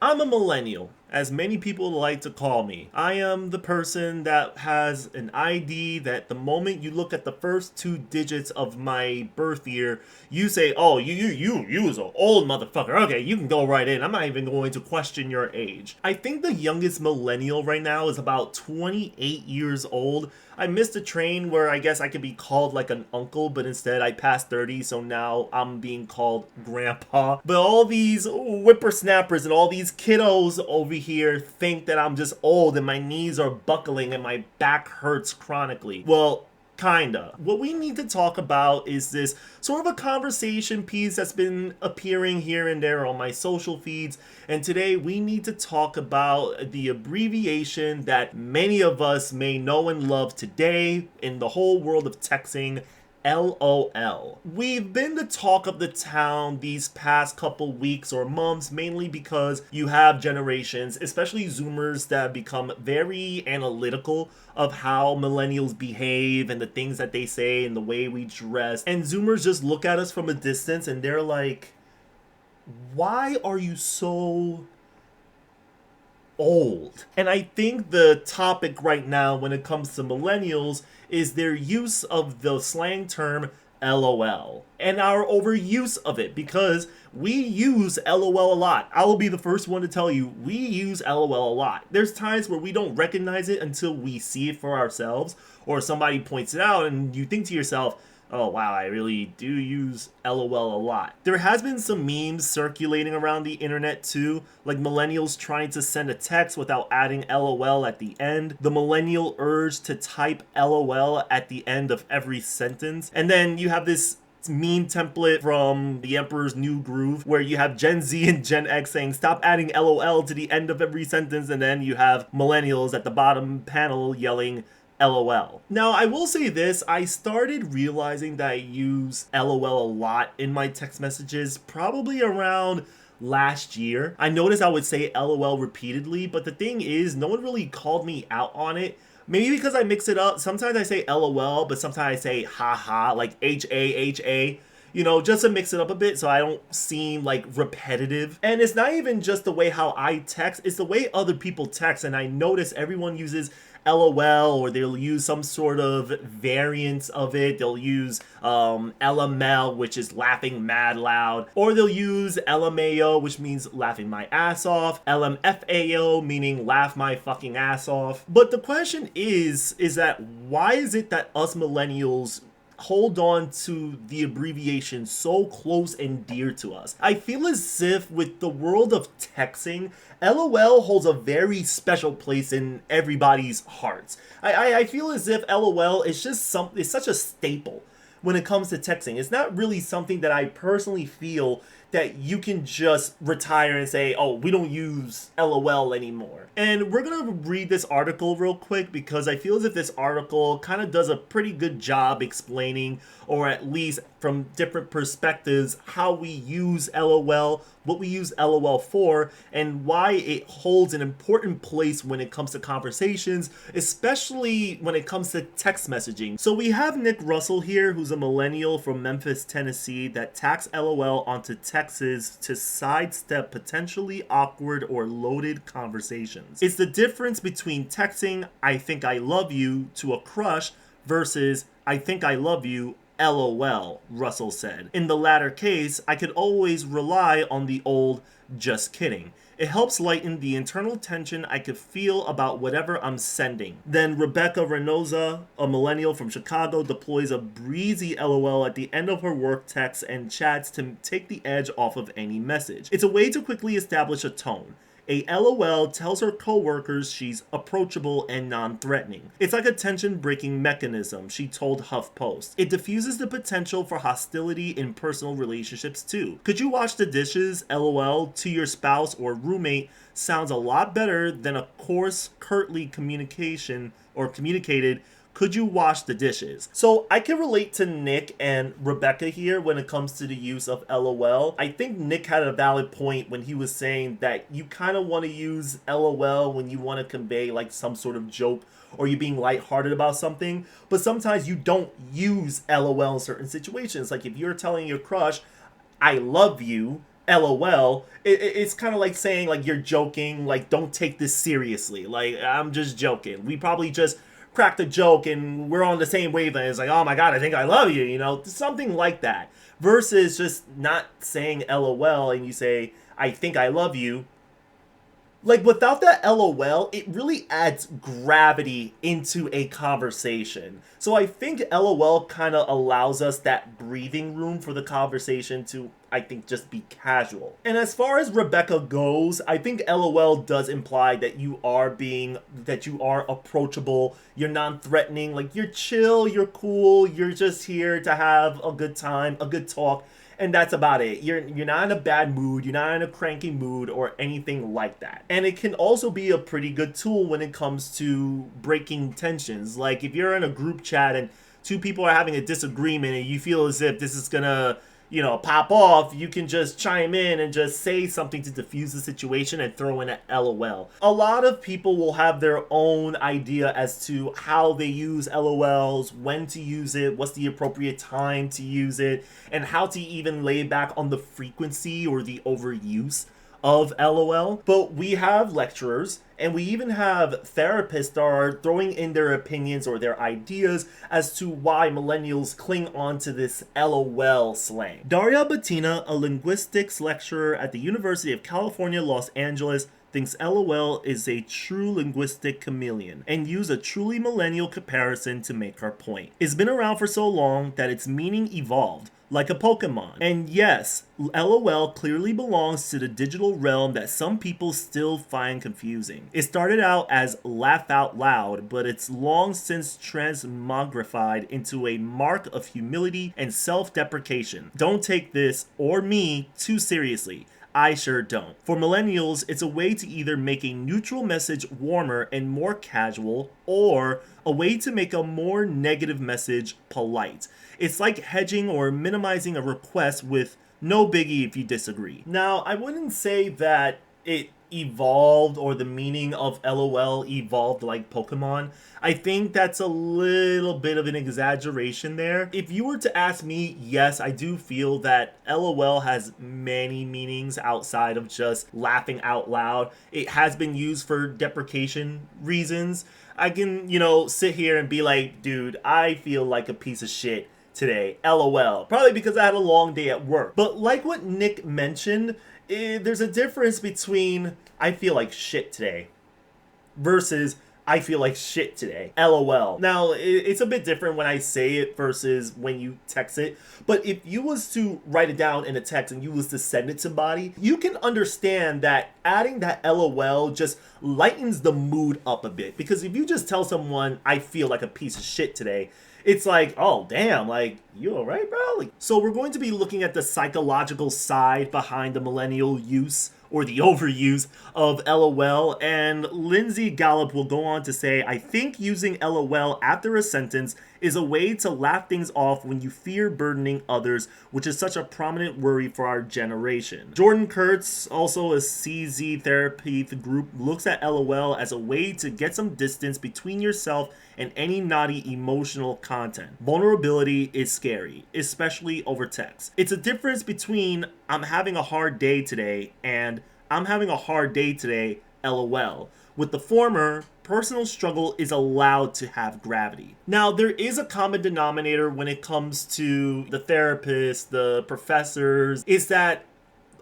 I'm a millennial, as many people like to call me. I am the person that has an ID that the moment you look at the first two digits of my birth year, you say, "Oh, you is an old motherfucker." Okay, you can go right in. I'm not even going to question your age. I think the youngest millennial right now is about 28 years old. I missed a train where I guess I could be called like an uncle, but instead I passed 30, so now I'm being called grandpa. But all these whippersnappers and all these kiddos over here think that I'm just old and my knees are buckling and my back hurts chronically. Well, kinda. What we need to talk about is this sort of a conversation piece that's been appearing here and there on my social feeds. And today we need to talk about the abbreviation that many of us may know and love today in the whole world of texting. LOL. We've been the talk of the town these past couple weeks or months, mainly because you have generations, especially Zoomers, that have become very analytical of how millennials behave and the things that they say and the way we dress. And Zoomers just look at us from a distance and they're like, why are you so old? And I think the topic right now when it comes to millennials is their use of the slang term LOL and our overuse of it, because we use LOL a lot. I will be the first one to tell you we use LOL a lot. There's times where we don't recognize it until we see it for ourselves or somebody points it out and you think to yourself, oh wow, I really do use LOL a lot. There has been some memes circulating around the internet too, like millennials trying to send a text without adding LOL at the end, the millennial urge to type LOL at the end of every sentence, and then you have this meme template from the Emperor's New Groove where you have Gen Z and Gen X saying stop adding LOL to the end of every sentence, and then you have millennials at the bottom panel yelling LOL. Now, I will say this, I started realizing that I use LOL a lot in my text messages probably around last year. I noticed I would say LOL repeatedly, but the thing is, no one really called me out on it. Maybe because I mix it up. Sometimes I say LOL, but sometimes I say haha, like HAHA. You know, just to mix it up a bit so I don't seem like repetitive. And it's not even just the way how I text, it's the way other people text. And I notice everyone uses LOL, or they'll use some sort of variant of it. They'll use LML, which is laughing mad loud, or they'll use LMAO, which means laughing my ass off, LMFAO, meaning laugh my fucking ass off. But the question is that why is it that us millennials hold on to the abbreviation so close and dear to us? I feel as if with the world of texting, LOL holds a very special place in everybody's hearts. I feel as if LOL is just it's such a staple when it comes to texting. It's not really something that I personally feel that you can just retire and say, oh, we don't use LOL anymore. And we're gonna read this article real quick because I feel as if this article kind of does a pretty good job explaining, or at least from different perspectives, how we use LOL, what we use LOL for, and why it holds an important place when it comes to conversations, especially when it comes to text messaging. So we have Nick Russell here, who's a millennial from Memphis, Tennessee, that tacks LOL onto texts to sidestep potentially awkward or loaded conversations. It's the difference between texting "I think I love you" to a crush versus "I think I love you" LOL, Russell said. In the latter case, I could always rely on the old "just kidding." It helps lighten the internal tension I could feel about whatever I'm sending. Then Rebecca Reynosa, a millennial from Chicago, deploys a breezy LOL at the end of her work texts and chats to take the edge off of any message. It's a way to quickly establish a tone. A LOL tells her coworkers she's approachable and non-threatening. It's like a tension-breaking mechanism, she told HuffPost. It diffuses the potential for hostility in personal relationships too. Could you wash the dishes? LOL to your spouse or roommate sounds a lot better than a coarse, curtly communicated "could you wash the dishes?" So I can relate to Nick and Rebecca here when it comes to the use of LOL. I think Nick had a valid point when he was saying that you kind of want to use LOL when you want to convey like some sort of joke or you being lighthearted about something, but sometimes you don't use LOL in certain situations. Like if you're telling your crush, "I love you," LOL, it's kind of like saying like you're joking, like don't take this seriously. Like I'm just joking. We probably just cracked a joke and we're on the same wavelength. It's like, oh my god, I think I love you, something like that. Versus just not saying LOL and you say, I think I love you. Like without that LOL, it really adds gravity into a conversation. So I think LOL kind of allows us that breathing room for the conversation to, I think, just be casual. And as far as Rebecca goes, I think LOL does imply that that you are approachable, you're non-threatening, like you're chill, you're cool, you're just here to have a good time, a good talk, and that's about it. You're not in a bad mood, you're not in a cranky mood or anything like that. And it can also be a pretty good tool when it comes to breaking tensions. Like if you're in a group chat and two people are having a disagreement and you feel as if this is gonna pop off, you can just chime in and just say something to diffuse the situation and throw in a LOL. A lot of people will have their own idea as to how they use LOLs, when to use it, what's the appropriate time to use it, and how to even lay back on the frequency or the overuse of LOL. But we have lecturers and we even have therapists that are throwing in their opinions or their ideas as to why millennials cling on to this LOL slang. Daria Bettina, a linguistics lecturer at the University of California, Los Angeles, thinks LOL is a true linguistic chameleon and use a truly millennial comparison to make her point. It's been around for so long that its meaning evolved, like a Pokemon. And yes, LOL clearly belongs to the digital realm that some people still find confusing. It started out as laugh out loud, but it's long since transmogrified into a mark of humility and self-deprecation. Don't take this, or me, too seriously. I sure don't. For millennials, it's a way to either make a neutral message warmer and more casual, or a way to make a more negative message polite. It's like hedging or minimizing a request with no biggie if you disagree. Now, I wouldn't say that it evolved or the meaning of LOL evolved like Pokemon. I think that's a little bit of an exaggeration there. If you were to ask me, yes, I do feel that LOL has many meanings outside of just laughing out loud. It has been used for deprecation reasons. I can, sit here and be like, dude, I feel like a piece of shit today. LOL. Probably because I had a long day at work. But like what Nick mentioned, there's a difference between I feel like shit today versus I feel like shit today. LOL. Now, it's a bit different when I say it versus when you text it. But if you was to write it down in a text and you was to send it to somebody, you can understand that adding that LOL just lightens the mood up a bit. Because if you just tell someone, I feel like a piece of shit today, it's like, oh, damn, like, you all right, bro? So we're going to be looking at the psychological side behind the millennial use or the overuse of LOL, and Lindsay Gallup will go on to say, I think using LOL after a sentence is a way to laugh things off when you fear burdening others, which is such a prominent worry for our generation. Jordan Kurtz, also a CZ therapy group, looks at LOL as a way to get some distance between yourself and any naughty emotional content. Vulnerability is scary, especially over text. It's a difference between I'm having a hard day today and I'm having a hard day today, LOL. With the former, personal struggle is allowed to have gravity. Now, there is a common denominator when it comes to the therapists, the professors, is that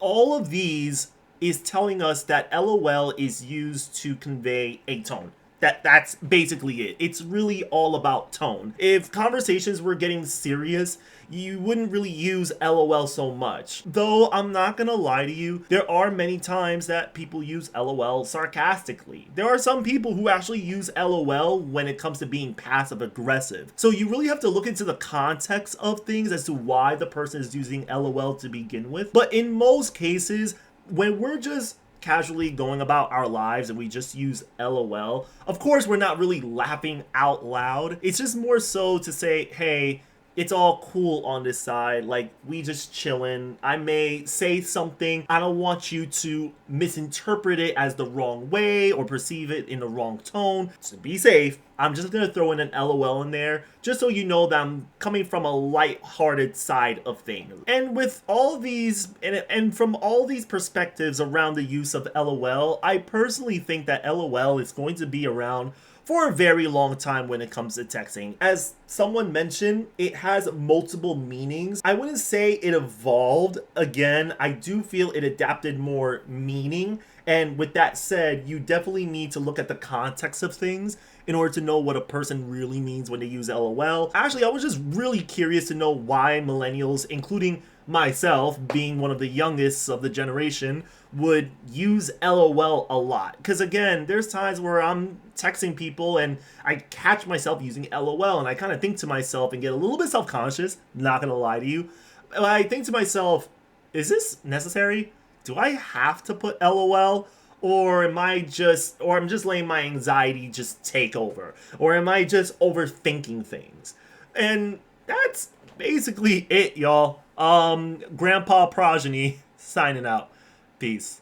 all of these is telling us that LOL is used to convey a tone. That's basically it. It's really all about tone. If conversations were getting serious, you wouldn't really use LOL so much. Though I'm not gonna lie to you, there are many times that people use LOL sarcastically. There are some people who actually use LOL when it comes to being passive aggressive. So you really have to look into the context of things as to why the person is using LOL to begin with. But in most cases, when we're just casually going about our lives and we just use LOL, of course we're not really laughing out loud. It's just more so to say, hey, it's all cool on this side, like we just chilling. I may say something, I don't want you to misinterpret it as the wrong way or perceive it in the wrong tone. So be safe. I'm just gonna throw in an LOL in there, just so you know that I'm coming from a light-hearted side of things. And with all these, and from all these perspectives around the use of LOL, I personally think that LOL is going to be around for a very long time when it comes to texting. As someone mentioned, it has multiple meanings. I wouldn't say it evolved. Again, I do feel it adapted more meaning. And with that said, you definitely need to look at the context of things in order to know what a person really means when they use LOL. Actually, I was just really curious to know why millennials, including myself, being one of the youngest of the generation, would use LOL a lot. Because again, there's times where I'm texting people and I catch myself using LOL and I kind of think to myself and get a little bit self-conscious, not gonna lie to you. I think to myself, is this necessary? Do I have to put LOL? Or I'm just letting my anxiety just take over? Or am I just overthinking things? And that's basically it, y'all. Grandpa Progeny signing out. Peace.